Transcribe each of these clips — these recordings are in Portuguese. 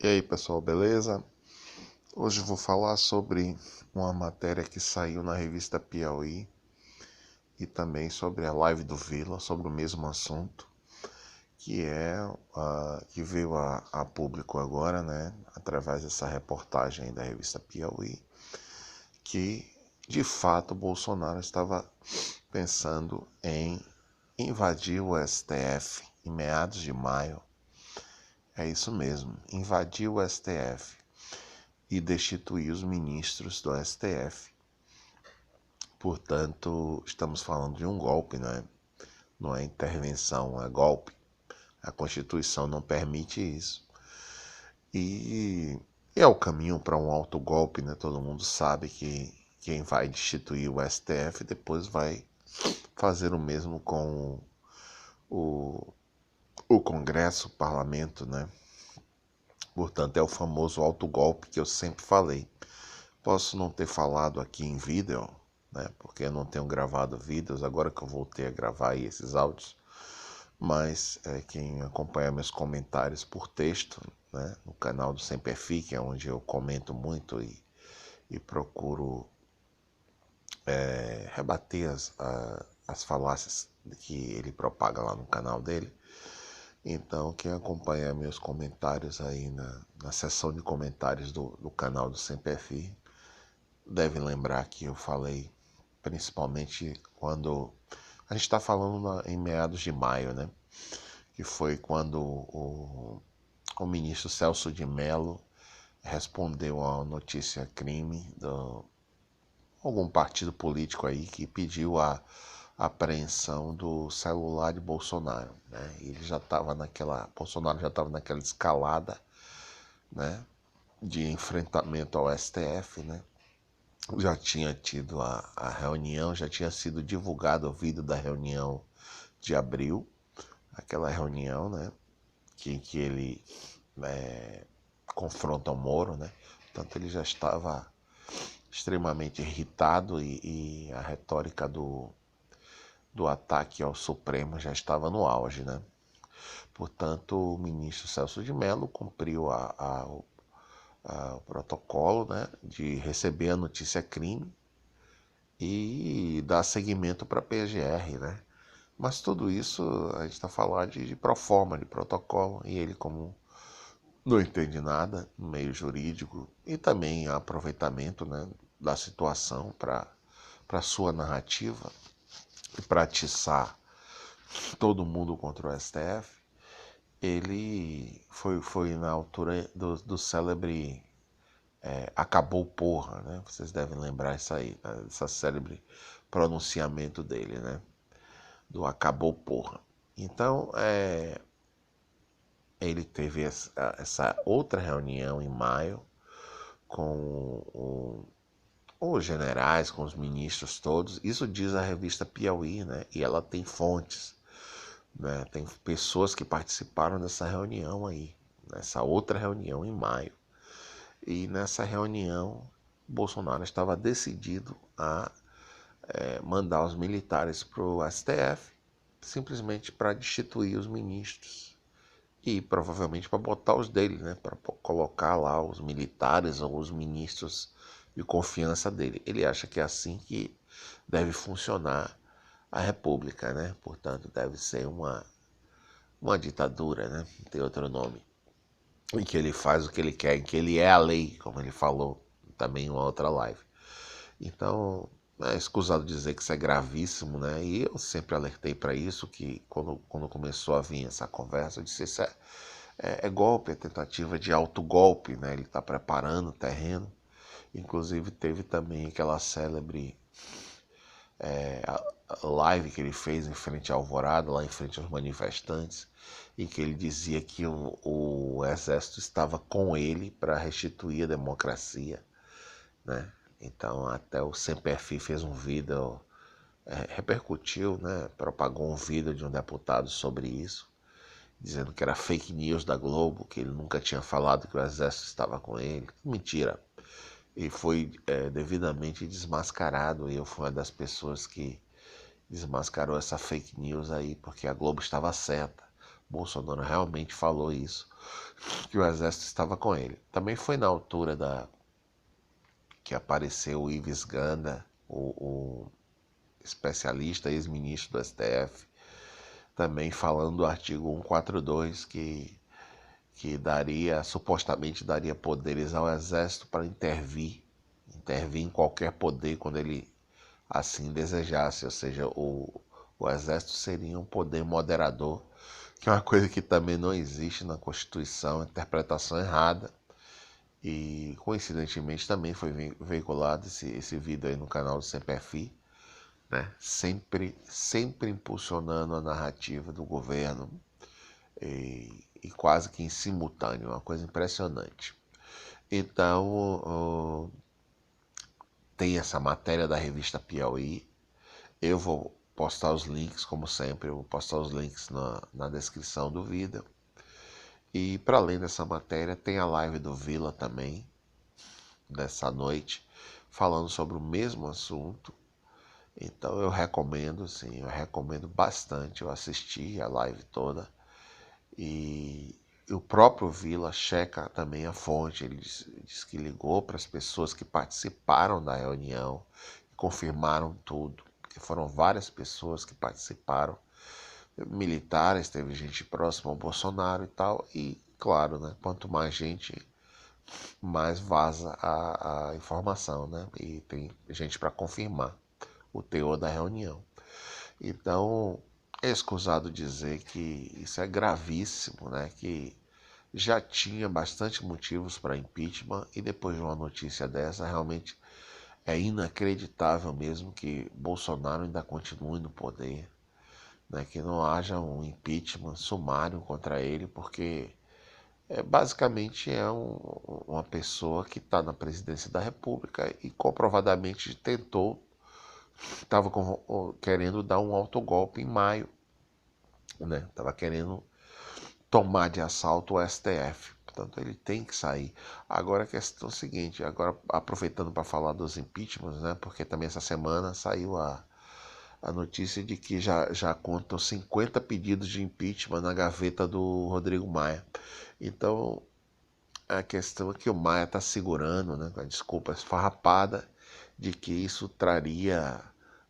E aí pessoal, beleza? Hoje eu vou falar sobre uma matéria que saiu na revista Piauí e também sobre a live do Vila, sobre o mesmo assunto, que veio a público agora, né, através dessa reportagem da revista Piauí, que de fato o Bolsonaro estava pensando em invadir o STF em meados de maio. É isso mesmo, invadir o STF e destituir os ministros do STF. Portanto, estamos falando de um golpe, né? Não é intervenção, é golpe. A Constituição não permite isso. E é o caminho para um autogolpe, né? Todo mundo sabe que quem vai destituir o STF depois vai fazer o mesmo com o, o Congresso, o Parlamento, né? Portanto, é o famoso autogolpe que eu sempre falei. Posso não ter falado aqui em vídeo, né, porque eu não tenho gravado vídeos, agora que eu voltei a gravar aí esses áudios, mas quem acompanha meus comentários por texto, né, no canal do Sempre Fique, é onde eu comento muito e procuro rebater as falácias que ele propaga lá no canal dele. Então, quem acompanha meus comentários aí na seção de comentários do canal do Sempre deve lembrar que eu falei, principalmente quando a gente está falando em meados de maio, né? Que foi quando o ministro Celso de Mello respondeu a notícia crime de algum partido político aí que pediu a apreensão do celular de Bolsonaro, né? Ele já estava Bolsonaro já estava naquela escalada, né? De enfrentamento ao STF, né? Já tinha tido a reunião, já tinha sido divulgado o vídeo da reunião de abril, aquela reunião, né, que ele confronta o Moro, né, portanto ele já estava extremamente irritado e a retórica do ataque ao Supremo já estava no auge, né. Portanto, o ministro Celso de Mello cumpriu o protocolo, né, de receber a notícia crime e dar seguimento para a PGR, né? Mas tudo isso a gente está falando de proforma, de protocolo, e ele, como não entende nada no meio jurídico e também aproveitamento, né, da situação para sua narrativa e para atiçar todo mundo contra o STF, ele foi na altura do célebre acabou porra, né? Vocês devem lembrar isso aí, né? Essa célebre pronunciamento dele, né? Do acabou porra. Então, ele teve essa outra reunião em maio com os generais, com os ministros todos. Isso diz a revista Piauí, né? E ela tem fontes, né? Tem pessoas que participaram dessa reunião aí, nessa outra reunião em maio. E nessa reunião, Bolsonaro estava decidido a mandar os militares para o STF, simplesmente para destituir os ministros e provavelmente para botar os dele, né, para colocar lá os militares ou os ministros de confiança dele. Ele acha que é assim que deve funcionar a República, né? Portanto, deve ser uma ditadura, né? Não tem outro nome. Em que ele faz o que ele quer, em que ele é a lei, como ele falou também em uma outra live. Então, é escusado dizer que isso é gravíssimo, né? E eu sempre alertei para isso, que quando começou a vir essa conversa, eu disse, isso é golpe, é tentativa de autogolpe, né? Ele está preparando o terreno. Inclusive teve também aquela célebre live que ele fez em frente à Alvorada, lá em frente aos manifestantes, em que ele dizia que o exército estava com ele para restituir a democracia, né? Então até o CPF fez um vídeo, repercutiu, né? Propagou um vídeo de um deputado sobre isso, dizendo que era fake news da Globo, que ele nunca tinha falado que o exército estava com ele. Mentira. E foi devidamente desmascarado. E eu fui uma das pessoas que desmascarou essa fake news aí, porque a Globo estava certa. Bolsonaro realmente falou isso. que o exército estava com ele. Também foi na altura que apareceu o Ives Gandhi, o especialista, ex-ministro do STF, também falando do artigo 142, que supostamente daria poderes ao exército para intervir em qualquer poder quando ele assim desejasse, ou seja, o exército seria um poder moderador, que é uma coisa que também não existe na Constituição, interpretação errada. E coincidentemente também foi veiculado esse vídeo aí no canal do Sem Perfil, né? Sempre impulsionando a narrativa do governo e quase que em simultâneo, uma coisa impressionante. Então, tem essa matéria da revista Piauí. Eu vou postar os links, como sempre, eu vou postar os links na descrição do vídeo. E para além dessa matéria, tem a live do Vila também, dessa noite, falando sobre o mesmo assunto. Então eu recomendo, sim, eu recomendo bastante. Eu assisti a live toda e o próprio Vila checa também a fonte. Ele diz que ligou para as pessoas que participaram da reunião e confirmaram tudo, que foram várias pessoas que participaram, militares, teve gente próxima ao Bolsonaro e tal. E claro, né, quanto mais gente, mais vaza a informação, né? E tem gente para confirmar o teor da reunião. Então, é escusado dizer que isso é gravíssimo, né? Que já tinha bastante motivos para impeachment e depois de uma notícia dessa, realmente é inacreditável mesmo que Bolsonaro ainda continue no poder, né? Que não haja um impeachment sumário contra ele, porque basicamente é uma pessoa que está na presidência da República e comprovadamente estava querendo dar um autogolpe em maio, né? Estava querendo tomar de assalto o STF. Portanto, ele tem que sair. Agora a questão é a seguinte, agora aproveitando para falar dos impeachments, né? Porque também essa semana saiu a notícia de que já contam 50 pedidos de impeachment na gaveta do Rodrigo Maia. Então, a questão é que o Maia está segurando, né, com a desculpa esfarrapada de que isso traria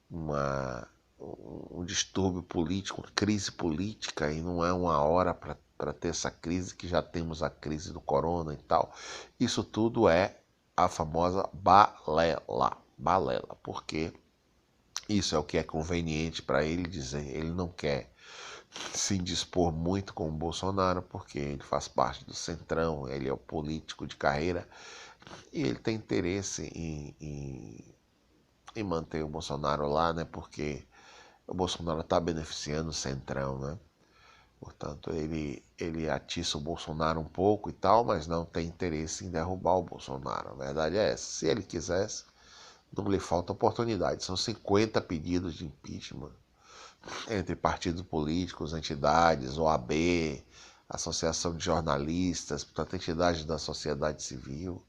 um distúrbio político, uma crise política, e não é uma hora para ter essa crise, que já temos a crise do corona e tal. Isso tudo é a famosa balela. Balela, porque isso é o que é conveniente para ele dizer. Ele não quer se indispor muito com o Bolsonaro, porque ele faz parte do Centrão, ele é o político de carreira, e ele tem interesse em manter o Bolsonaro lá, né? Porque o Bolsonaro está beneficiando o Centrão, né? Portanto, ele atiça o Bolsonaro um pouco e tal, mas não tem interesse em derrubar o Bolsonaro. A verdade é essa. Se ele quisesse, não lhe falta oportunidade. São 50 pedidos de impeachment entre partidos políticos, entidades, OAB, Associação de Jornalistas, portanto, entidades da sociedade civil.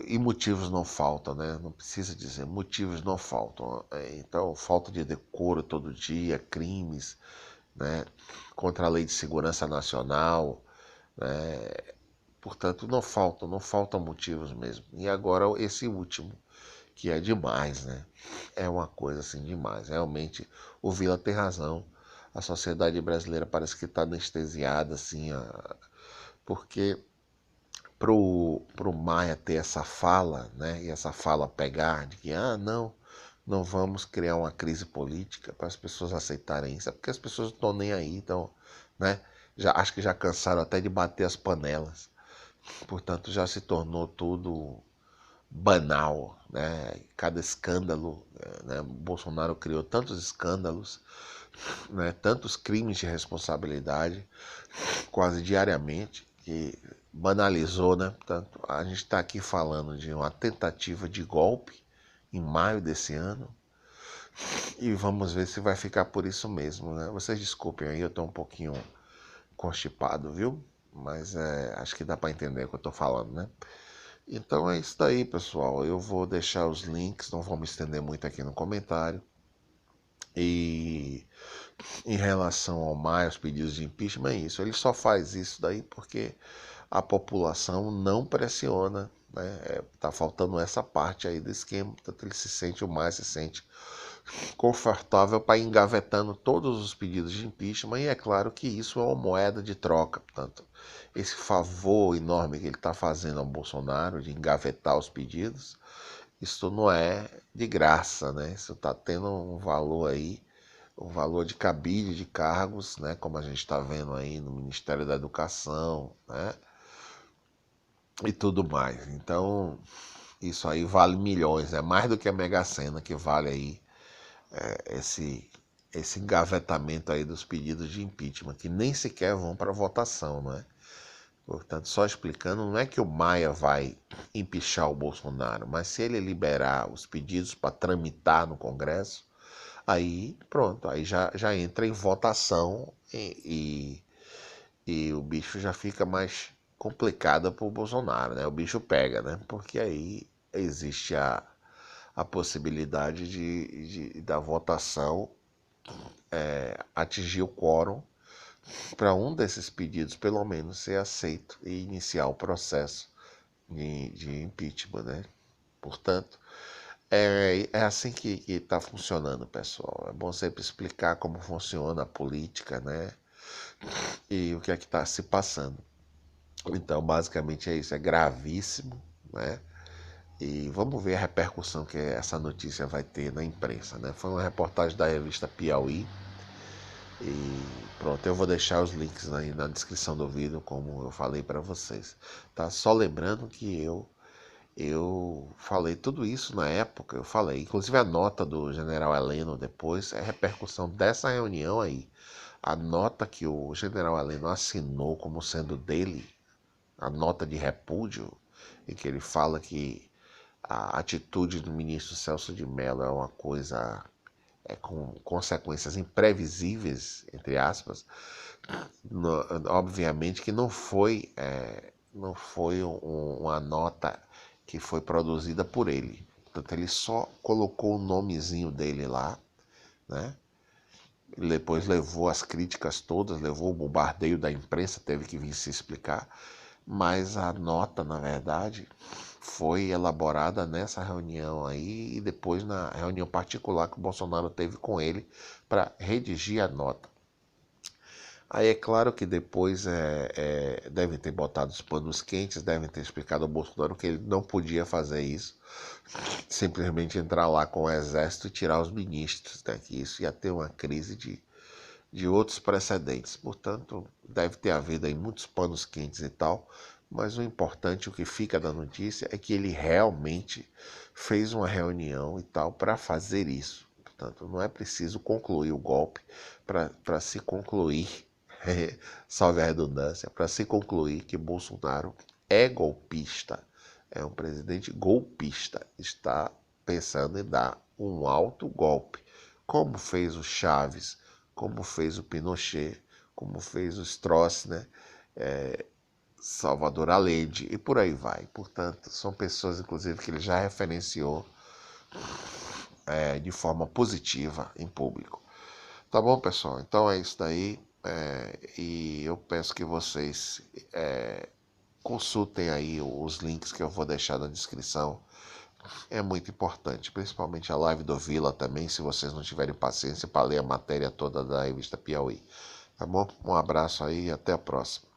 E motivos não faltam, né? Não precisa dizer, motivos não faltam. Então, falta de decoro todo dia, crimes, né? Contra a Lei de Segurança Nacional, né? Portanto, não faltam motivos mesmo. E agora esse último, que é demais, né? É uma coisa assim demais. Realmente, o Vila tem razão. A sociedade brasileira parece que está anestesiada, assim, porque pro Maia ter essa fala, né? E essa fala pegar de que, não vamos criar uma crise política para as pessoas aceitarem isso. É porque as pessoas não estão nem aí, então, né? Acho que já cansaram até de bater as panelas. Portanto, já se tornou tudo banal, né? Cada escândalo, né? Bolsonaro criou tantos escândalos, né? Tantos crimes de responsabilidade, quase diariamente, que banalizou, né? Portanto, a gente está aqui falando de uma tentativa de golpe em maio desse ano e vamos ver se vai ficar por isso mesmo, né? Vocês desculpem aí, eu estou um pouquinho constipado, viu? Mas acho que dá para entender o que eu estou falando, né? Então é isso daí, pessoal. Eu vou deixar os links, não vou me estender muito aqui no comentário. E em relação ao Maia, aos pedidos de impeachment, é isso. Ele só faz isso daí porque a população não pressiona, né? Tá faltando essa parte aí do esquema, portanto ele se sente, o Maia se sente confortável para ir engavetando todos os pedidos de impeachment, e é claro que isso é uma moeda de troca. Portanto, esse favor enorme que ele está fazendo ao Bolsonaro de engavetar os pedidos, isso não é de graça, né? Isso está tendo um valor aí, um valor de cabide de cargos, né? Como a gente está vendo aí no Ministério da Educação, né? E tudo mais. Então, isso aí vale milhões, é mais do que a Mega Sena que vale aí esse, esse engavetamento aí dos pedidos de impeachment, que nem sequer vão para votação, não é? Portanto, só explicando, não é que o Maia vai empichar o Bolsonaro, mas se ele liberar os pedidos para tramitar no Congresso, aí pronto, aí já entra em votação e o bicho já fica mais complicado para o Bolsonaro, né? O bicho pega, né? Porque aí existe a possibilidade da votação atingir o quórum para um desses pedidos, pelo menos, ser aceito e iniciar o processo de impeachment, né? Portanto, é assim que está funcionando, pessoal. É bom sempre explicar como funciona a política, né? E o que é que está se passando. Então, basicamente é isso. É gravíssimo, né? E vamos ver a repercussão que essa notícia vai ter na imprensa, né? Foi uma reportagem da revista Piauí. E pronto, eu vou deixar os links aí na descrição do vídeo, como eu falei para vocês. Tá? Só lembrando que eu falei tudo isso na época, eu falei. Inclusive a nota do general Heleno depois é repercussão dessa reunião aí. A nota que o general Heleno assinou como sendo dele, a nota de repúdio, em que ele fala que a atitude do ministro Celso de Mello é uma coisa com consequências imprevisíveis, entre aspas, obviamente que não foi uma nota que foi produzida por ele. Portanto, ele só colocou o nomezinho dele lá, né? Ele depois levou as críticas todas, levou o bombardeio da imprensa, teve que vir se explicar. Mas a nota, na verdade, foi elaborada nessa reunião aí e depois na reunião particular que o Bolsonaro teve com ele para redigir a nota. Aí é claro que depois devem ter botado os panos quentes, devem ter explicado ao Bolsonaro que ele não podia fazer isso, simplesmente entrar lá com o exército e tirar os ministros, né? Que isso ia ter uma crise de outros precedentes. Portanto, deve ter havido aí muitos panos quentes e tal, mas o importante, o que fica da notícia, é que ele realmente fez uma reunião e tal para fazer isso. Portanto, não é preciso concluir o golpe para se concluir, salve a redundância, para se concluir que Bolsonaro é golpista, é um presidente golpista, está pensando em dar um alto golpe, como fez o Chaves, como fez o Pinochet, como fez o Stroessner, Salvador Allende e por aí vai. Portanto, são pessoas, inclusive, que ele já referenciou de forma positiva em público. Tá bom, pessoal? Então é isso daí. E eu peço que vocês consultem aí os links que eu vou deixar na descrição. É muito importante, principalmente a live do Vila também, se vocês não tiverem paciência para ler a matéria toda da revista Piauí. Tá bom? Um abraço aí e até a próxima.